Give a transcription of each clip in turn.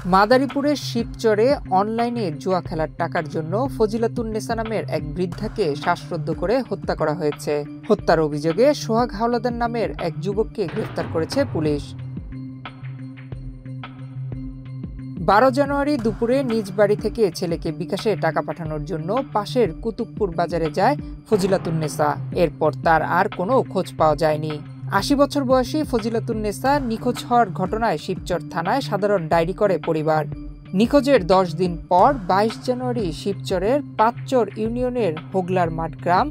মাদারীপুরের শিবচরে অনলাইনে জুয়া খেলার টাকার জন্য ফজিলাতুন্নেসা নামের এক বৃদ্ধাকে শ্বাসরুদ্ধ করে হত্যা করা হয়েছে। হত্যার অভিযোগে সোহাগ হাওলাদার নামের এক যুবককে গ্রেফতার করেছে পুলিশ। 12 জানুয়ারি দুপুরে নিজ বাড়ি থেকে ছেলেকে বিকাশে টাকা পাঠানোর জন্য পাশের কুতুবপুর বাজারে যায় ফজিলাতুন্নেসা। এরপর তার আর কোনো খোঁজ পাওয়া যায়নি। 80 বছর বয়সী ফজিলাতুন্নেসা নিখোঁজ হওয়ার ঘটনায় শিবচর থানায় সাধারণ ডায়েরি করে পরিবার। নিখোঁজের 10 দিন পর 22 জানুয়ারি শিবচরের পাঁচচর ইউনিয়নের হোগলার মাঠ গ্রাম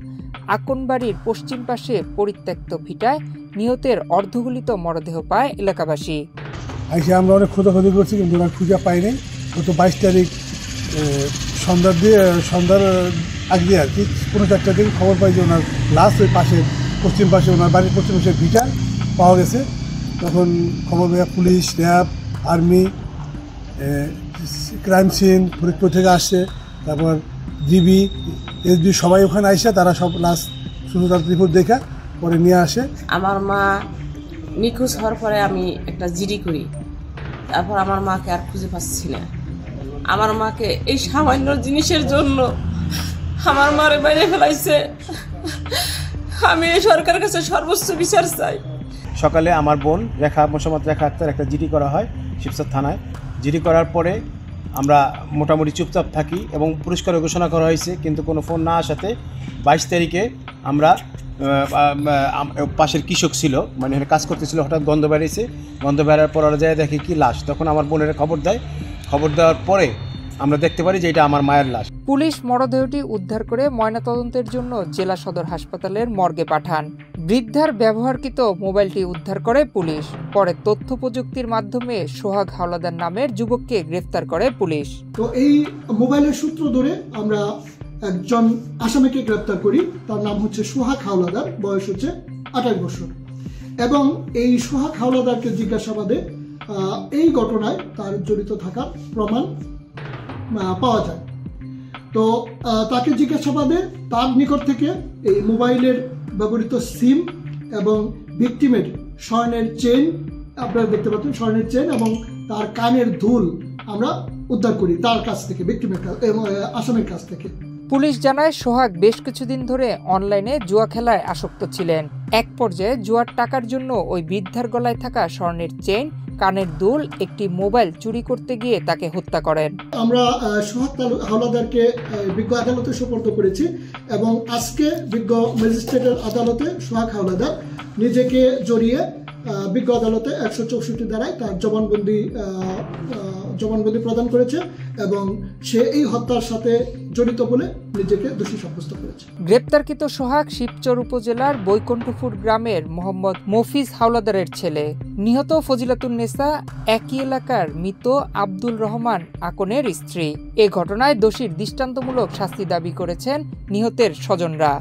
আকনবাড়ির পশ্চিম পাশে পরিত্যক্ত ভিটায় নিহতের অর্ধগলিত মরদেহ পায় এলাকাবাসী। আমরা অনেক খোঁজাখুঁজি করছি, কিন্তু ওনার খুঁজে পাইনি। গত 22 তারিখ সন্ধ্যার আগ দিয়ে আর কি 4:30 দিকে খবর পাই যে ওনার লাশ ওই পাশে পশ্চিম পাশে ওনার বাড়ির পশ্চিম পাশে ভিটা পাওয়া গেছে। তখন খবর পেয়ে police, RAB, army, crime scene Faridpur থেকে আসছে, তারপর জিবি, এসবি সবাই ওখানে আসে। তারা সব লাশ শুধু তার রিপোর্ট দেখে পরে নিয়ে আসে। আমার মা নিখোঁজ হওয়ার পরে আমি একটা জিডি করি, তারপর আমার মাকে আর খুঁজে পাচ্ছি না। আমার মাকে এই সামান্য জিনিসের জন্য আমার মারে বাইরে ফেলাইছে। আমি এই সরকারের কাছে সর্বোচ্চ বিচার চাই। সকালে আমার বোন মোসাম্মদ রেখা আক্তার একটা জিডি করা হয় শিবচর থানায়। জিডি করার পরে আমরা মোটামুটি চুপচাপ থাকি এবং পুরস্কার ঘোষণা করা হয়েছে, কিন্তু কোনো ফোন না আসাতে 22 তারিখে আমরা পাশের কৃষক ছিল, মানে এখানে কাজ করতেছিল, হঠাৎ গন্ধ বেরিয়েছে। গন্ধ বেরার পর ওরা যায় দেখে কি লাশ। তখন আমার বোনের খবর দেয়। খবর দেওয়ার পরে আমরা দেখতে পারি যে এটা আমার মায়ের লাশ। পুলিশ মরদেহটি উদ্ধার করে ময়নাতদন্তের জন্য জেলা সদর হাসপাতালের মর্গে পাঠান। বৃদ্ধার ব্যবহারকৃত মোবাইলটি উদ্ধার করে পুলিশ। পরে তথ্য প্রযুক্তির মাধ্যমে সোহাগ হাওলাদার নামের যুবককে গ্রেফতার করে পুলিশ। তো এই মোবাইলের সূত্র ধরে আমরা একজন আসামিকে গ্রেপ্তার করি। তার নাম হচ্ছে সোহাগ হাওলাদার, বয়স হচ্ছে 28 বছর। এবং এই সোহাগ হাওলাদারকে জিজ্ঞাসাবাদে এই ঘটনায় তার জড়িত থাকার প্রমাণ পাওয়া যায়। তো তাকে জিজ্ঞাসাবাদে তার নিকট থেকে এই মোবাইলের ব্যবহৃত সিম এবং ভিকটিমের স্বর্ণের চেন, আপনারা দেখতে পাচ্ছেন স্বর্ণের চেন, এবং তার কানের দুল আমরা উদ্ধার করি তার কাছ থেকে, ভিকটিমের আসামির কাছ থেকে। পুলিশ জানায় সোহাগ বেশ কিছুদিন ধরে অনলাইনে জুয়া খেলায় আসক্ত ছিলেন। এক পর্যায়ে জুয়ার টাকার জন্য ওই বৃদ্ধার গলায় থাকা স্বর্ণের চেইন, কানের দুল, একটি মোবাইল চুরি করতে গিয়ে তাকে হত্যা করেন। আমরা সোহাগ হাওলাদারকে বিজ্ঞ আদালতে সোপর্দ করেছি এবং আজকে বিজ্ঞ ম্যাজিস্ট্রেটের আদালতে সোহাগ হাওলাদার নিজেকে জড়িয়ে বিজ্ঞ আদালতে 164 ধারায় তার জবানবন্দি প্রদান করেছে এবং সে এই হত্যার সাথে জড়িত বলে নিজেকে দোষী সাব্যস্ত করেছে। গ্রেপ্তারকৃত সোহাগ শিবচর উপজেলার বৈকুণ্ঠপুর গ্রামের মোহাম্মদ মফিজ হাওলাদারের ছেলে। নিহত ফজিলাতুন্নেসা একই এলাকার মৃত আব্দুল রহমান আকনের স্ত্রী। এ ঘটনায় দোষীর দৃষ্টান্তমূলক শাস্তি দাবি করেছেন নিহতের স্বজনরা।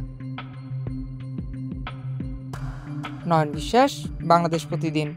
নয়ন বিশ্বাস, বাংলাদেশ প্রতিদিন।